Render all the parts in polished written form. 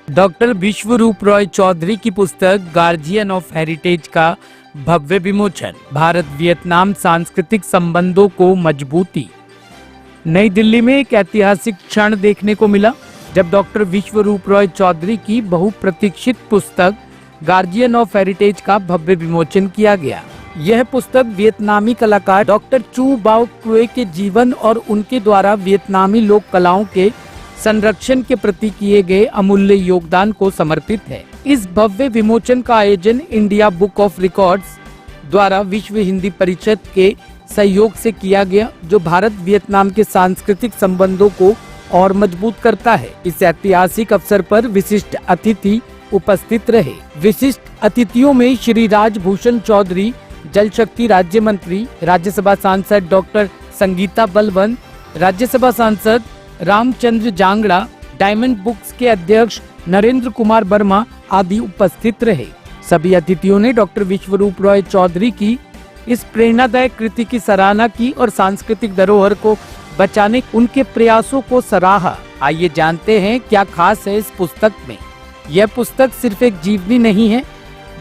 Doctor विश्वरूप रॉय चौधरी की पुस्तक guardian of heritage का भव्य विमोचन। भारत वियतनाम सांस्कृतिक संबंधों को मजबूती। नई दिल्ली में एक ऐतिहासिक क्षण देखने को मिला जब डॉक्टर विश्वरूप रॉय चौधरी की बहुप्रतीक्षित पुस्तक गार्जियन ऑफ हेरिटेज का भव्य विमोचन किया गया। यह पुस्तक वियतनामी कलाकार डॉक्टर चू बाओ क्वे के जीवन और उनके द्वारा वियतनामी लोक कलाओं के संरक्षण के प्रति किए गए अमूल्य योगदान को समर्पित है। इस भव्य विमोचन का आयोजन इंडिया बुक ऑफ रिकॉर्ड्स द्वारा विश्व हिंदी परिषद के सहयोग से किया गया, जो भारत वियतनाम के सांस्कृतिक संबंधों को और मजबूत करता है। इस ऐतिहासिक अवसर पर विशिष्ट अतिथि उपस्थित रहे। विशिष्ट अतिथियों में श्री राजभूषण चौधरी, जल शक्ति राज्य मंत्री, राज्यसभा सांसद डॉक्टर संगीता बलवन, राज्यसभा सांसद रामचंद्र जांगड़ा, डायमंड बुक्स के अध्यक्ष नरेंद्र कुमार वर्मा आदि उपस्थित रहे। सभी अतिथियों ने डॉक्टर विश्वरूप रॉय चौधरी की इस प्रेरणादायक कृति की सराहना की और सांस्कृतिक धरोहर को बचाने उनके प्रयासों को सराहा। आइए जानते हैं क्या खास है इस पुस्तक में। यह पुस्तक सिर्फ एक जीवनी नहीं है,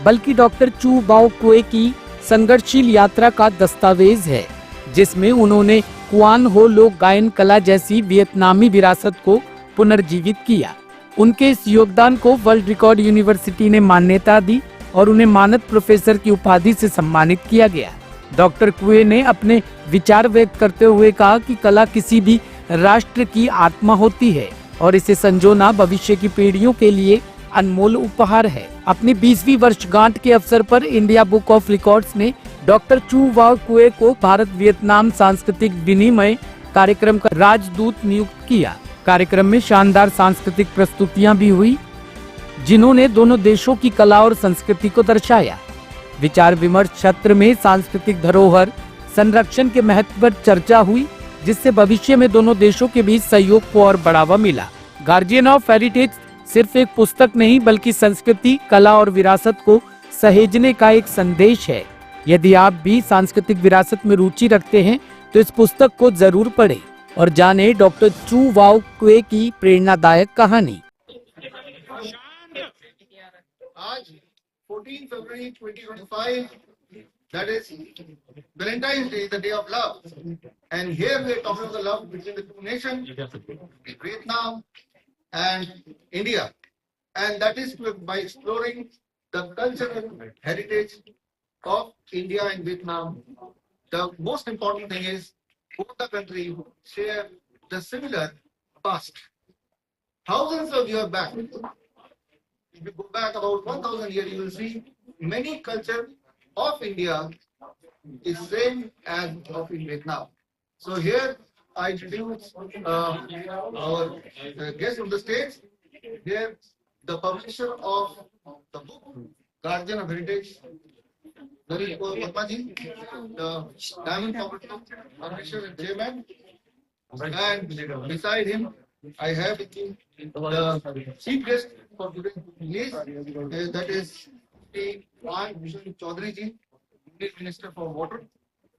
बल्कि डॉक्टर चू बाओ क्वे की संघर्षशील यात्रा का दस्तावेज है, जिसमें उन्होंने कुआन हो लोक गायन कला जैसी वियतनामी विरासत को पुनर्जीवित किया। उनके इस योगदान को वर्ल्ड रिकॉर्ड यूनिवर्सिटी ने मान्यता दी और उन्हें मानद प्रोफेसर की उपाधि से सम्मानित किया गया। डॉक्टर क्वे ने अपने विचार व्यक्त करते हुए कहा कि कला किसी भी राष्ट्र की आत्मा होती है और इसे संजोना भविष्य की पीढ़ियों के लिए अनमोल उपहार है। अपनी 20वीं वर्षगांठ के अवसर पर इंडिया बुक ऑफ रिकॉर्ड्स ने डॉक्टर चू बाओ क्वे को भारत वियतनाम सांस्कृतिक विनिमय कार्यक्रम का राजदूत नियुक्त किया। कार्यक्रम में शानदार सांस्कृतिक प्रस्तुतियां भी हुई, जिन्होंने दोनों देशों की कला और संस्कृति को दर्शाया। विचार विमर्श सत्र में सांस्कृतिक धरोहर संरक्षण के महत्व पर चर्चा हुई, जिससे भविष्य में दोनों देशों के बीच सहयोग को और बढ़ावा मिला। गार्जियन ऑफ हेरिटेज सिर्फ एक पुस्तक नहीं, बल्कि संस्कृति, कला और विरासत को सहेजने का एक संदेश है। यदि आप भी सांस्कृतिक विरासत में रुचि रखते हैं तो इस पुस्तक को जरूर पढ़ें और जानें डॉक्टर चू बाओ क्वे की प्रेरणादायक कहानी। आज 14 February 2025, that is Valentine's Day, the day of love, and here we are talking about the love between the two nations, Vietnam and India, and that is by exploring the cultural heritage of India and Vietnam. The most important thing is both the countries share the similar past. Thousands of years back, if you go back about 1,000 years, you will see many culture of India is same as of in Vietnam. So here I introduce our guest on the stage. Here the publisher of the book Guardian of Heritage, Naren Verma ji, the Diamond publisher and chairman, and beside him I have with me the chief guest for today's release, that is Shri Rajan Chaudhary ji, Union Minister for Water,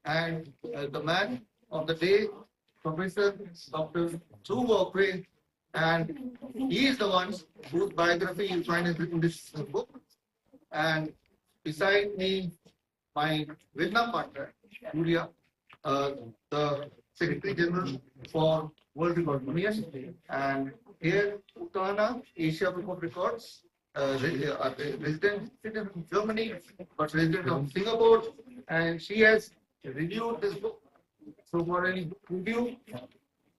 and the man of the day, Professor Dr. Choo Baow Kwe, and he is the one whose biography you find in this book. And beside me, my Vietnam partner, Julia, the Secretary General for World Record Union, and here Utana, Asia Book of Records, resident citizen of Germany, but resident of Singapore, and she has reviewed this book. So for any book review,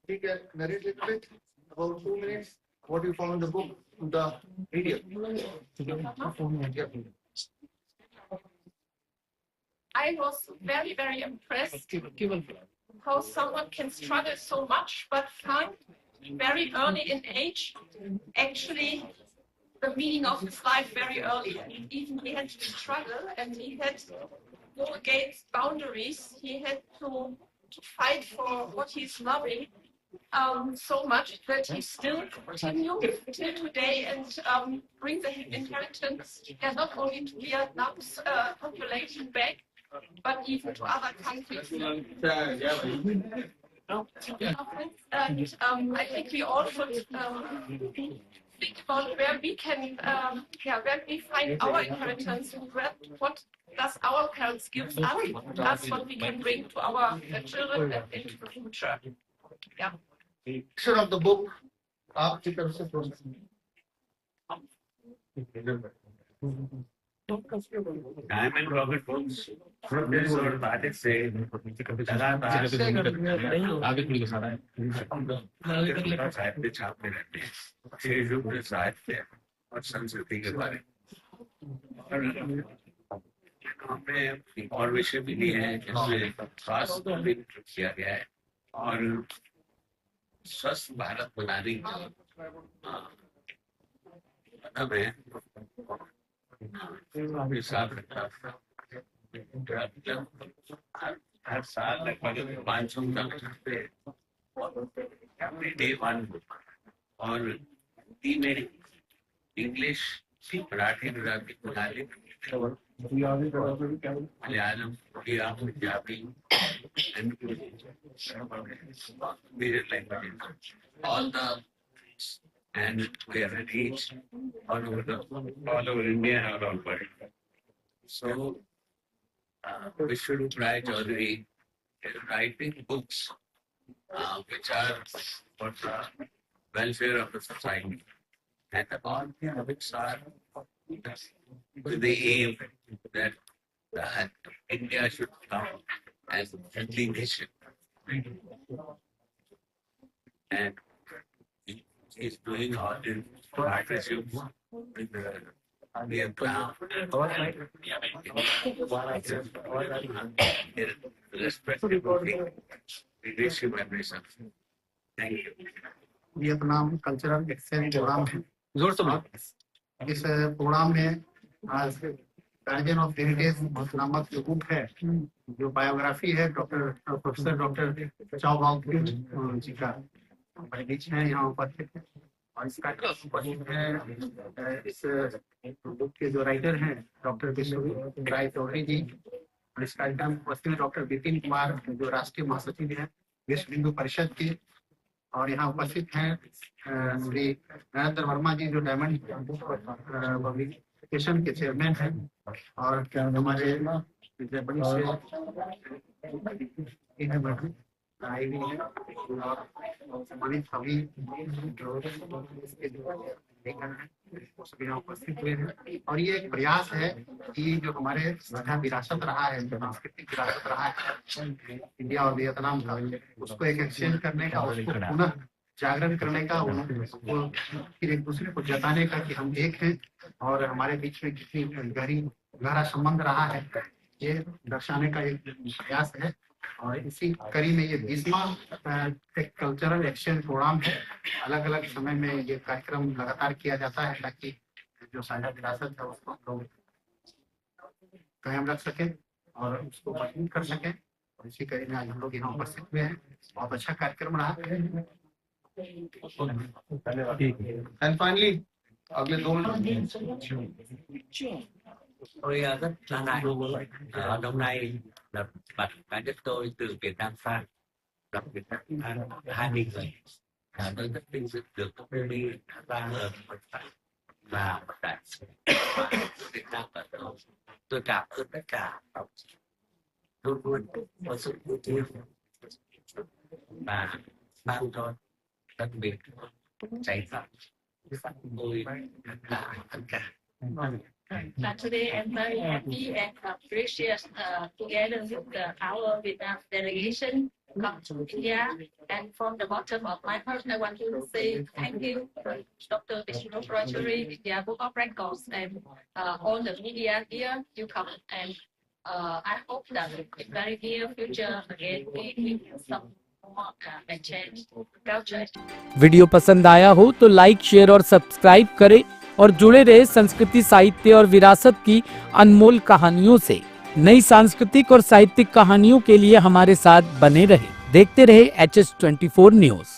she can narrate a little bit, about 2 minutes, what you found in the book to the media. I was very, very impressed how someone can struggle so much, but find very early in age actually the meaning of his life very early. Even he had to struggle and he had to go against boundaries. He had to fight for what he's loving so much that he still continues till today and brings the inheritance not only to Vietnam's population back, but even to other countries. And I think we all should think speak about where we can, where we find our inheritance, what does our parents give us, what we can bring to our children and into the future. Yeah. Picture of the book, आपकी तरफ से थोड़ा सा। Diamond rocket books और भारत से लगातार साहित्य छापते रहते हैं, युग साहित्य और संस्कृति के बारे में। हमने और विषय भी लिए हैं जिसमें स्वास्थ्य भी किया गया है और स्वस्थ भारत बनाने की हर साल लगभग 500 डे 1 बुक और हिंदी में, English, Marathi, Gujarati, Bengali, Malayalam, Odia, Punjabi and various languages, and we are reached all over India and all world. So, Vishnu Rai Chaudhary is writing books which are for the welfare of the society, and all the books are with the aim that India should come as a friendly nation. And he is doing all in partnership with the Brown, respective leadership and research. Thank you. Vietnam cultural exchange program है। जोर से बात। इस programme में आज guardian of heritage नामक जो book है, जो बायोग्राफी है प्रोफेसर डॉक्टर चाओ बाओ जी का बीच है, यहाँ उपस्थित है। और इसका इस बुक के जो राइटर हैं डॉक्टर विश्व राय चौधरी जी, और इस कार्यक्रम उपस्थित डॉक्टर विपिन कुमार जो राष्ट्रीय महासचिव हैं विश्व हिंदू परिषद के, और यहाँ उपस्थित हैं श्री नरेंद्र वर्मा जी जो डायमंड पब्लिकेशन के चेयरमैन हैं, और हमारे बड़ी से आई भी है और सम्मानित सभी सभी यहाँ उपस्थित हुए हैं। और ये एक प्रयास है कि जो हमारे साझा विरासत रहा है, जो सांस्कृतिक विरासत रहा है इंडिया और वियतनाम का, उसको एक एक्सचेंज करने का, उसको पुनः जागरण करने का, उसको फिर एक दूसरे को जताने का कि हम एक हैं और हमारे बीच में कितनी गहरा संबंध रहा है, ये दर्शाने का एक प्रयास है। और इसी कड़ी में ये 20वां एक कल्चरल एक्सचेंज प्रोग्राम है। अलग अलग समय में ये कार्यक्रम लगातार किया जाता है ताकि जो साझा विरासत है उसको हम लोग कायम रख सकें और उसको मजबूत कर सकें। और इसी कड़ी में आज हम लोग यहाँ उपस्थित हुए हैं। बहुत अच्छा कार्यक्रम रहा। एंड फाइनली अगले 2 minute Tôi rất là ngại năm nay là bản cá nhân tôi từ Việt Nam sang gặp Việt Nam 20 người. Tôi rất vinh dự được đi tham gia một và một đại sứ Việt Nam ở đó. Tôi cảm ơn tất cả luôn luôn có sự ưu tiên và mang cho đất mình cháy phẳng tôi tất cả. But today I'm very happy and appreciate together with our Vietnam delegation come to India. And from the bottom of my heart, I want to say thank you, Dr. Vishnu Roy Chaudhary, India Book of Records, and all the media here. You come, and I hope that in very near future again we will some more and change culture. Video पसंद आया हो तो like, share और subscribe करें और जुड़े रहे संस्कृति, साहित्य और विरासत की अनमोल कहानियों से। नई सांस्कृतिक और साहित्यिक कहानियों के लिए हमारे साथ बने रहे। देखते रहे HS24 न्यूज़।